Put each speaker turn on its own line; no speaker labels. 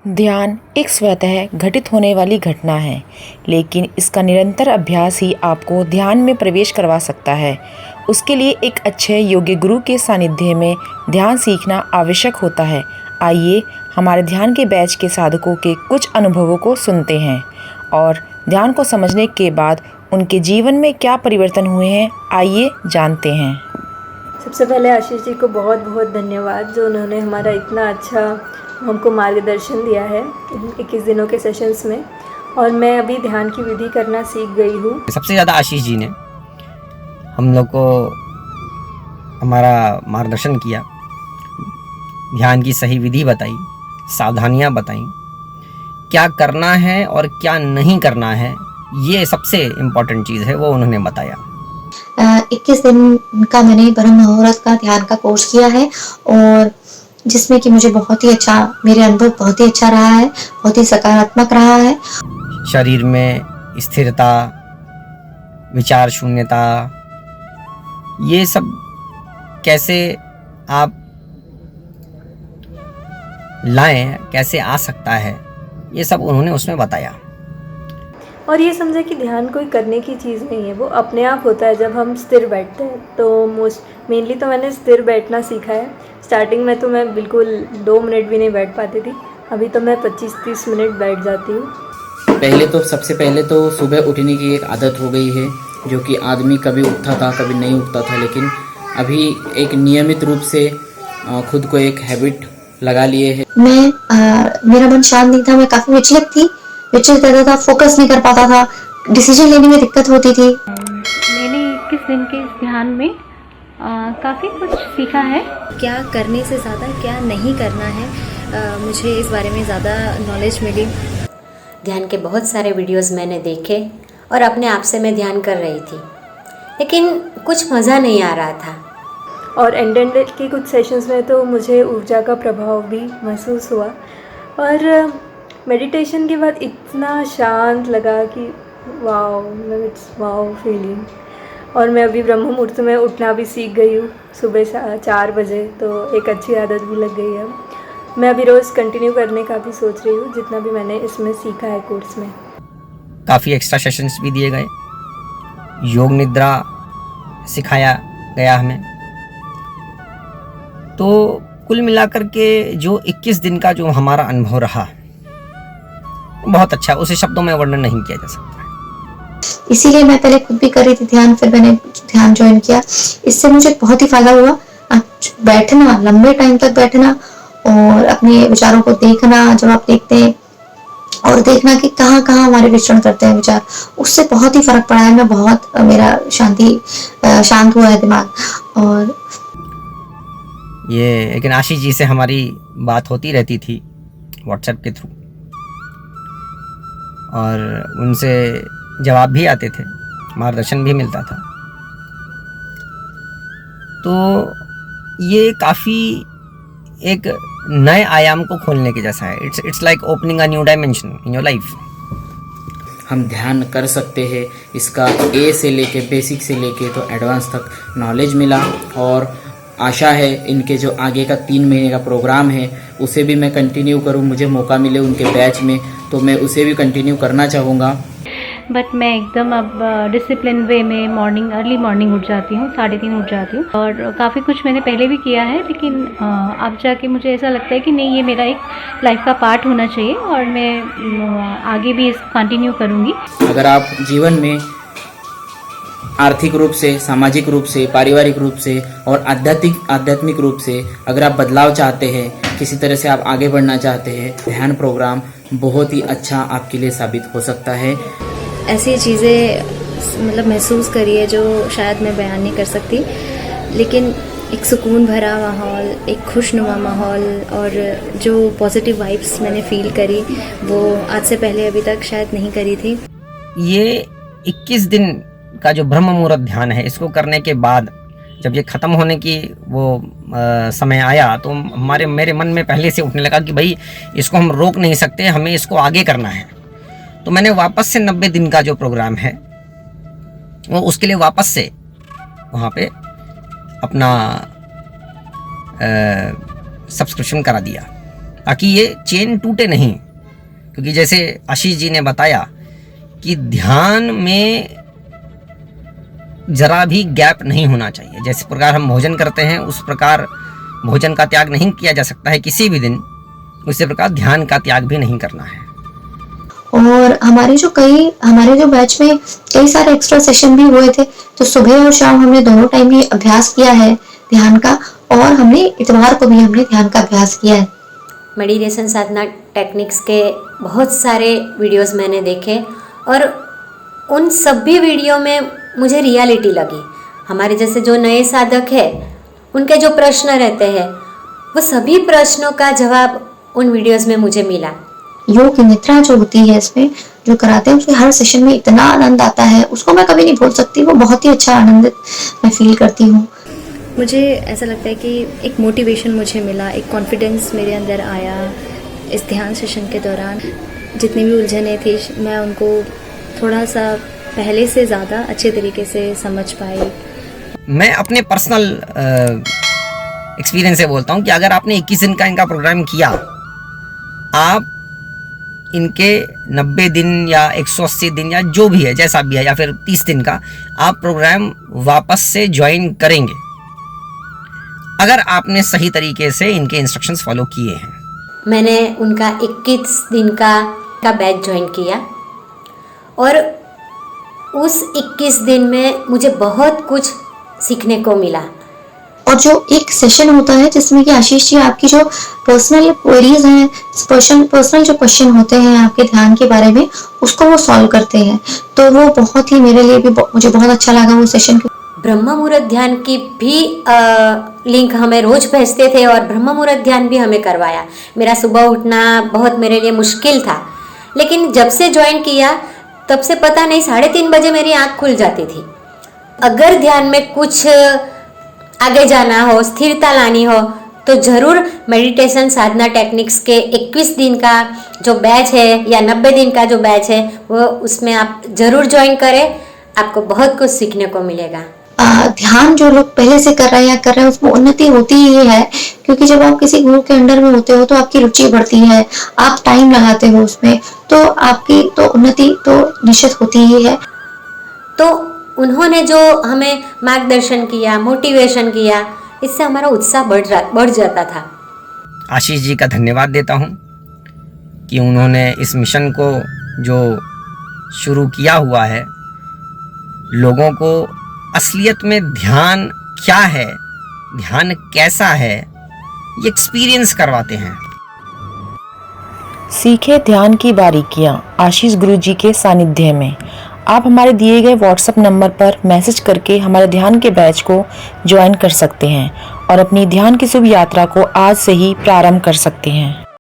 ध्यान एक स्वतः घटित होने वाली घटना है, लेकिन इसका निरंतर अभ्यास ही आपको ध्यान में प्रवेश करवा सकता है। उसके लिए एक अच्छे योग्य गुरु के सानिध्य में ध्यान सीखना आवश्यक होता है। आइए हमारे ध्यान के बैच के साधकों के कुछ अनुभवों को सुनते हैं और ध्यान को समझने के बाद उनके जीवन में क्या परिवर्तन हुए हैं, आइए जानते हैं।
सबसे पहले आशीष जी को बहुत बहुत धन्यवाद, जो उन्होंने हमारा इतना अच्छा हमको मार्गदर्शन दिया है 21 दिनों के सेशंस में। और मैं अभी ध्यान की विधि करना सीख गई हूँ।
सबसे ज़्यादा आशीष जी ने हम लोग को हमारा मार्गदर्शन किया, ध्यान की सही विधि बताई, सावधानियाँ बताई, क्या करना है और क्या नहीं करना है, ये सबसे इम्पोर्टेंट चीज़ है, वो उन्होंने बताया।
21 दिन का मैंने ब्रह्म मुहूर्त का ध्यान का कोर्स किया है और जिसमें कि मुझे बहुत ही अच्छा, मेरे अनुभव बहुत ही अच्छा रहा है, बहुत ही सकारात्मक रहा है।
शरीर में स्थिरता, विचार शून्यता, ये सब कैसे आप लाएं, कैसे आ सकता है, ये सब उन्होंने उसमें बताया।
और ये समझे कि ध्यान कोई करने की चीज़ नहीं है, वो अपने आप होता है जब हम स्थिर बैठते हैं। तो मेनली तो मैंने स्थिर बैठना सीखा है। स्टार्टिंग में तो मैं बिल्कुल 2 मिनट भी नहीं बैठ पाती थी, अभी तो मैं 25-30 मिनट बैठ जाती हूँ।
सबसे पहले तो सुबह उठने की एक आदत हो गई है, जो कि आदमी कभी उठता था कभी नहीं उठता था, लेकिन अभी एक नियमित रूप से खुद को एक हैबिट लगा लिए है।
मेरा मन शांत नहीं था, मैं काफ़ी विचलित रहता था, फोकस नहीं कर पाता था, डिसीजन लेने में दिक्कत होती थी।
मैंने 21 दिन के इस ध्यान में काफ़ी कुछ सीखा है।
क्या करने से ज़्यादा क्या नहीं करना है, मुझे इस बारे में ज़्यादा नॉलेज मिली।
ध्यान के बहुत सारे वीडियोस मैंने देखे और अपने आप से मैं ध्यान कर रही थी, लेकिन कुछ मज़ा नहीं आ रहा था।
और एंड के कुछ सेशंस में तो मुझे ऊर्जा का प्रभाव भी महसूस हुआ और मेडिटेशन के बाद इतना शांत लगा कि वाओ फीलिंग। और मैं अभी ब्रह्म मुहूर्त में उठना भी सीख गई हूँ, सुबह 4 बजे, तो एक अच्छी आदत भी लग गई है। मैं अभी रोज़ कंटिन्यू करने का भी सोच रही हूँ, जितना भी मैंने इसमें सीखा है कोर्स में।
काफ़ी एक्स्ट्रा सेशंस भी दिए गए, योग निद्रा सिखाया गया हमें। तो कुल मिलाकर के जो 21 दिन का जो हमारा अनुभव रहा, बहुत अच्छा, उसे शब्दों में वर्णन नहीं किया जा सकता।
इसीलिए मैं पहले खुद भी कर रही थी ध्यान, फिर मैंने ध्यान ज्वाइन किया। इससे मुझे बहुत ही फायदा हुआ। बैठना, लंबे टाइम तक बैठना और अपने विचारों को देखना, जब आप देखते हैं और देखना कि कहाँ कहाँ हमारे विचरण करते हैं विचार, उससे बहुत ही फर्क पड़ा है। मैं बहुत, मेरा शांत हुआ है दिमाग। और
ये लेकिन आशीष जी से हमारी बात होती रहती थी व्हाट्सएप के थ्रू, और उनसे जवाब भी आते थे, मार्गदर्शन भी मिलता था। तो ये काफ़ी एक नए आयाम को खोलने के जैसा है। It's like opening a new dimension in your life.
हम ध्यान कर सकते हैं, इसका ए से लेके, बेसिक से लेके तो एडवांस तक नॉलेज मिला। और आशा है इनके जो आगे का 3 महीने का प्रोग्राम है उसे भी मैं कंटिन्यू करूं, मुझे मौका मिले उनके बैच में तो मैं उसे भी कंटिन्यू करना चाहूँगा।
बट मैं एकदम अब डिसिप्लिन वे में अर्ली मॉर्निंग उठ जाती हूँ, 3:30 उठ जाती हूँ। और काफ़ी कुछ मैंने पहले भी किया है, लेकिन अब जाके मुझे ऐसा लगता है कि नहीं, ये मेरा एक लाइफ का पार्ट होना चाहिए और मैं आगे भी इसको कंटिन्यू करूँगी।
अगर आप जीवन में आर्थिक रूप से, सामाजिक रूप से, पारिवारिक रूप से और आध्यात्मिक रूप से अगर आप बदलाव चाहते हैं, किसी तरह से आप आगे बढ़ना चाहते हैं, ध्यान प्रोग्राम बहुत ही अच्छा आपके लिए साबित हो सकता है।
ऐसी चीज़ें मतलब महसूस करिए जो शायद मैं बयान नहीं कर सकती, लेकिन एक सुकून भरा माहौल, एक खुशनुमा माहौल और जो पॉजिटिव वाइब्स मैंने फील करी, वो आज से पहले अभी तक शायद नहीं करी थी।
ये 21 दिन का जो ब्रह्म मुहूर्त ध्यान है, इसको करने के बाद जब ये ख़त्म होने की वो समय आया, तो मेरे मन में पहले से उठने लगा कि भाई इसको हम रोक नहीं सकते, हमें इसको आगे करना है। तो मैंने वापस से 90 दिन का जो प्रोग्राम है वो उसके लिए वापस से वहाँ पे अपना सब्सक्रिप्शन करा दिया, ताकि ये चेन टूटे नहीं। क्योंकि जैसे आशीष जी ने बताया कि ध्यान में जरा भी गैप नहीं होना चाहिए। जिस प्रकार हम भोजन करते हैं उस प्रकार भोजन का त्याग नहीं किया जा सकता है किसी भी दिन, उसी प्रकार ध्यान का त्याग भी नहीं करना है।
और हमारे जो बैच में कई सारे एक्स्ट्रा सेशन भी हुए थे, तो सुबह और शाम हमने दोनों टाइम ये अभ्यास किया है ध्यान का, और हमने इतवार को भी हमने ध्यान का अभ्यास किया है।
मेडिटेशन साधना टेक्निक्स के बहुत सारे वीडियोस मैंने देखे और उन सभी वीडियो में मुझे रियलिटी लगी। हमारे जैसे जो नए साधक है उनके जो प्रश्न रहते हैं वो सभी प्रश्नों का जवाब उन वीडियोस में मुझे मिला।
योग की निद्रा जो होती है इसमें जो कराते हैं, उसके हर सेशन में इतना आनंद आता है, उसको मैं कभी नहीं भूल सकती। वो बहुत ही अच्छा आनंदित मैं फील करती हूँ।
मुझे ऐसा लगता है कि एक मोटिवेशन मुझे मिला, एक कॉन्फिडेंस मेरे अंदर आया इस ध्यान सेशन के दौरान। जितनी भी उलझनें थी मैं उनको थोड़ा सा पहले से ज़्यादा अच्छे तरीके से समझ पाई।
मैं अपने पर्सनल एक्सपीरियंस से बोलता हूँ कि अगर आपने 21 दिन का इनका प्रोग्राम किया, आप इनके 90 दिन या 180 दिन या जो भी है जैसा भी है, या फिर 30 दिन का आप प्रोग्राम वापस से ज्वाइन करेंगे अगर आपने सही तरीके से इनके इंस्ट्रक्शंस फॉलो किए हैं।
मैंने उनका 21 दिन का बैच ज्वाइन किया और उस 21 दिन में मुझे बहुत कुछ सीखने को मिला।
और जो एक सेशन होता है जिसमें कि आशीष जी आपकी जो पर्सनल क्वेरीज हैं, पर्सनल जो क्वेश्चन होते हैं आपके ध्यान के बारे में, उसको वो सॉल्व करते हैं, तो वो बहुत ही मेरे लिए भी मुझे बहुत अच्छा लगा वो सेशन।
ब्रह्म मुहूर्त ध्यान की भी लिंक हमें रोज भेजते थे और ब्रह्म मुहूर्त ध्यान भी हमें करवाया। मेरा सुबह उठना बहुत मेरे लिए मुश्किल था, लेकिन जब से ज्वाइन किया तब से पता नहीं 3:30 बजे मेरी आँख खुल जाती थी। अगर ध्यान में कुछ आगे जाना हो, स्थिरता लानी हो, तो ज़रूर मेडिटेशन साधना टेक्निक्स के 21 दिन का जो बैच है या 90 दिन का जो बैच है वो उसमें आप ज़रूर ज्वाइन करें। आपको बहुत कुछ सीखने को मिलेगा।
ध्यान जो लोग पहले से कर रहे हैं उसमें उन्नति होती ही है, क्योंकि जब आप किसी गुरु के अंडर में होते हो तो आपकी रुचि बढ़ती है, आप टाइम लगाते हो उसमें, तो आपकी तो उन्नति तो निश्चित होती ही है।
तो उन्होंने जो हमें मार्गदर्शन किया, मोटिवेशन किया, इससे हमारा उत्साह बढ़ जाता था।
आशीष जी का धन्यवाद देता हूँ कि उन्होंने इस मिशन को जो शुरू किया हुआ है, लोगों को असलियत में ध्यान क्या है, ध्यान कैसा है, ये एक्सपीरियंस करवाते हैं।
सीखे ध्यान की बारीकियां आशीष गुरु जी के सानिध्य में। आप हमारे दिए गए व्हाट्सएप नंबर पर मैसेज करके हमारे ध्यान के बैच को ज्वाइन कर सकते हैं और अपनी ध्यान की शुभ यात्रा को आज से ही प्रारंभ कर सकते हैं।